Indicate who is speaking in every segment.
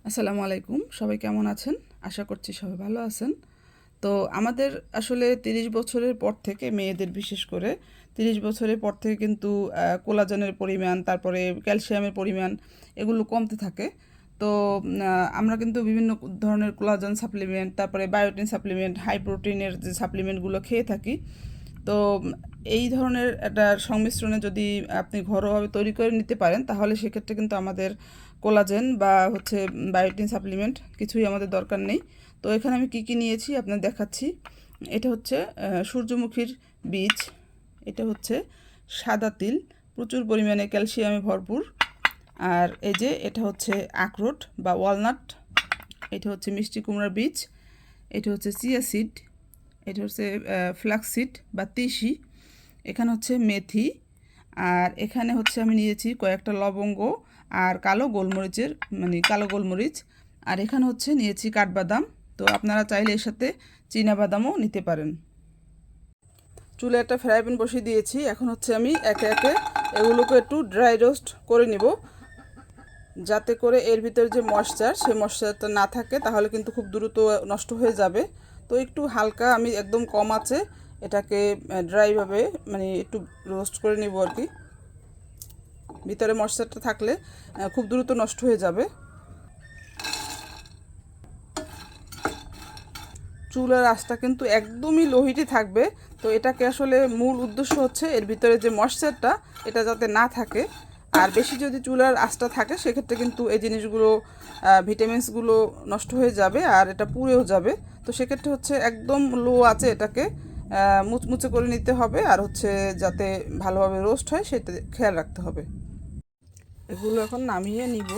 Speaker 1: আসসালামু আলাইকুম, সবাই কেমন আছেন? আশা করছি সবাই ভালো আছেন। তো আমাদের আসলে ৩০ বছরের পর থেকে মেয়েদের বিশেষ করে ৩০ বছরের পর থেকে কিন্তু কোলাজেনের পরিমাণ, তারপরে ক্যালসিয়ামের পরিমাণ এগুলো কমতে থাকে। তো আমরা কিন্তু বিভিন্ন ধরনের কোলাজেন সাপ্লিমেন্ট, তারপরে বায়োটিন সাপ্লিমেন্ট, হাই প্রোটিনের যে সাপ্লিমেন্টগুলো খেয়ে থাকি। তো এই ধরনের একটা সংমিশ্রণে যদি আপনি ঘরোয়াভাবে তৈরি করে নিতে পারেন তাহলে সেক্ষেত্রে কিন্তু আমাদের কোলাজেন বা হচ্ছে বায়োটিন সাপ্লিমেন্ট কিছুই আমাদের দরকার নেই। তো এখানে আমি কি কি নিয়েছি আপনাদের দেখাচ্ছি। এটা হচ্ছে সূর্যমুখীর বীজ, এটা হচ্ছে সাদা তিল, প্রচুর পরিমাণে ক্যালসিয়ামে ভরপুর। আর এই যে এটা হচ্ছে আখরোট বা ওয়ালনাট, এটা হচ্ছে মিষ্টি কুমড়ার বীজ, এটা হচ্ছে চিয়া সিড, এটা হচ্ছে ফ্লাক্স সিড বা তিসি, এখানে হচ্ছে মেথি, আর এখানে হচ্ছে আমি নিয়েছি কয়েকটা লবঙ্গ আর কালো গোলমরিচের কালো গোলমরিচ, আর এখানে হচ্ছে নিয়েছি কাঠবাদাম। তো আপনারা চাইলে এর সাথে চীনা বাদামও নিতে পারেন। চুলে একটা ফ্রাই প্যান বসিয়ে দিয়েছি, এখন হচ্ছে আমি একে একে এগুলোকে একটু ড্রাই রোস্ট করে নিব, যাতে করে এর ভিতরে যে ময়েশ্চার সেই ময়েশ্চারটা না থাকে, তাহলে কিন্তু খুব দ্রুত নষ্ট হয়ে যাবে। তো একটু হালকা আমি একদম কম আছে এটাকে ড্রাইভাবে একটু রোস্ট করে নিব আর কি। ভিতরে ময়েশ্চারটা থাকলে খুব দ্রুত নষ্ট হয়ে যাবে। চুলের আঁচটা কিন্তু একদমই লো হিটে থাকবে। তো এটাকে আসলে মূল উদ্দেশ্য হচ্ছে এর ভিতরে যে ময়েশ্চারটা এটা যাতে না থাকে। আর বেশি যদি চুলার আঁচটা থাকে সেক্ষেত্রে কিন্তু এই জিনিসগুলো ভিটামিনসগুলো নষ্ট হয়ে যাবে আর এটা পুড়েও যাবে। তো সেক্ষেত্রে হচ্ছে একদম লো আছে এটাকে মুচমুচে করে নিতে হবে, আর হচ্ছে যাতে ভালোভাবে রোস্ট হয় সেটা খেয়াল রাখতে হবে। এগুলো এখন নামিয়ে নিব।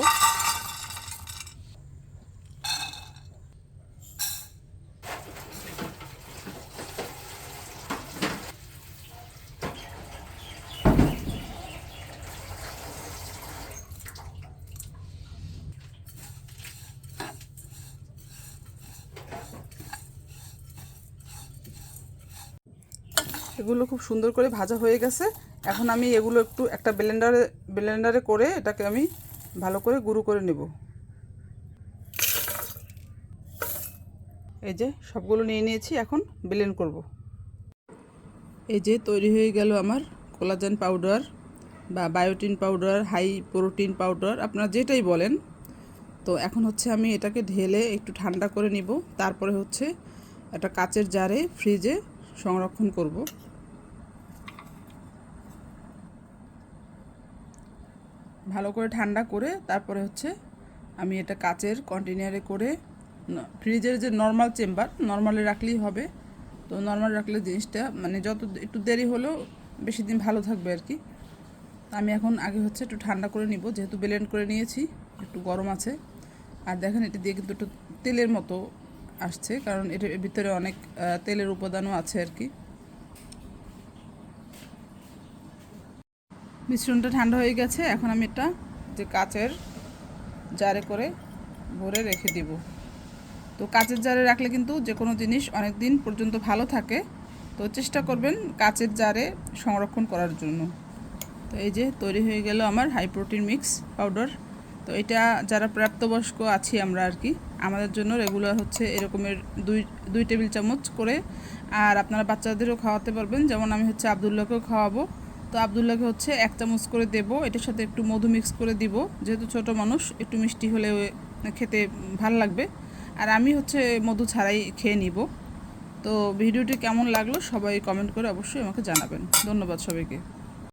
Speaker 1: এগুলো খুব সুন্দর করে ভাজা হয়ে গেছে। এখন আমি এগুলো একটু একটা ব্লেন্ডারে করে এটাকে আমি ভালো করে গুঁড়ো করে নেব। এই যে সবগুলো নিয়ে নিয়েছি, এখন ব্লেন্ড করব। এই যে তৈরি হয়ে গেল আমার কোলাজেন পাউডার বা biotin powder, high protein powder, আপনারা যেটাই বলেন। তো এখন হচ্ছে আমি এটাকে ঢেলে একটু ঠান্ডা করে নিব, তারপরে হচ্ছে একটা কাচের জারে ফ্রিজে সংরক্ষণ করব। ভালো করে ঠান্ডা করে তারপরে হচ্ছে আমি এটা কাচের কন্টেনারে করে ফ্রিজের যে নর্মাল চেম্বার, নর্মালে রাখলেই হবে। তো নর্মাল রাখলে জিনিসটা যত একটু দেরি হলেও বেশি দিন ভালো থাকবে আর কি। আমি এখন আগে হচ্ছে একটু ঠান্ডা করে নিব, যেহেতু ব্লেন্ড করে নিয়েছি, একটু গরম আছে। আর দেখেন এটা দিয়ে কিন্তু একটু তেলের মতো আসছে, কারণ এটার ভিতরে অনেক তেলের উপাদানও আছে আর কি। মিশ্রণটা ঠান্ডা হয়ে গেছে, এখন আমি এটা যে কাচের জারে করে ভরে রেখে দিব। তো কাচের জারে রাখলে কিন্তু যে কোনো জিনিস অনেক দিন পর্যন্ত ভালো থাকে। তো চেষ্টা করবেন কাচের জারে সংরক্ষণ করার জন্য। তো এই যে তৈরি হয়ে গেল আমার হাই প্রোটিন মিক্স পাউডার। তো এটা যারা প্রাপ্তবয়স্ক আছি আমরা আর কি, আমাদের জন্য রেগুলার হচ্ছে এরকমের দুই টেবিল চামচ করে। আর আপনারা বাচ্চাদেরও খাওয়াতে পারবেন, যেমন আমি হচ্ছে আবদুল্লাহকেও খাওয়াবো। তো আবদুল্লাহকে হচ্ছে 1 চামচ করে দেব, এটার সাথে একটু মধু মিক্স করে দিব, যেহেতু ছোট মানুষ একটু মিষ্টি হলে খেতে ভাল লাগবে। আর আমি হচ্ছে মধু ছাড়াই খেয়ে নিব। তো ভিডিওটি কেমন লাগলো সবাই কমেন্ট করে অবশ্যই আমাকে জানাবেন। ধন্যবাদ সবাইকে।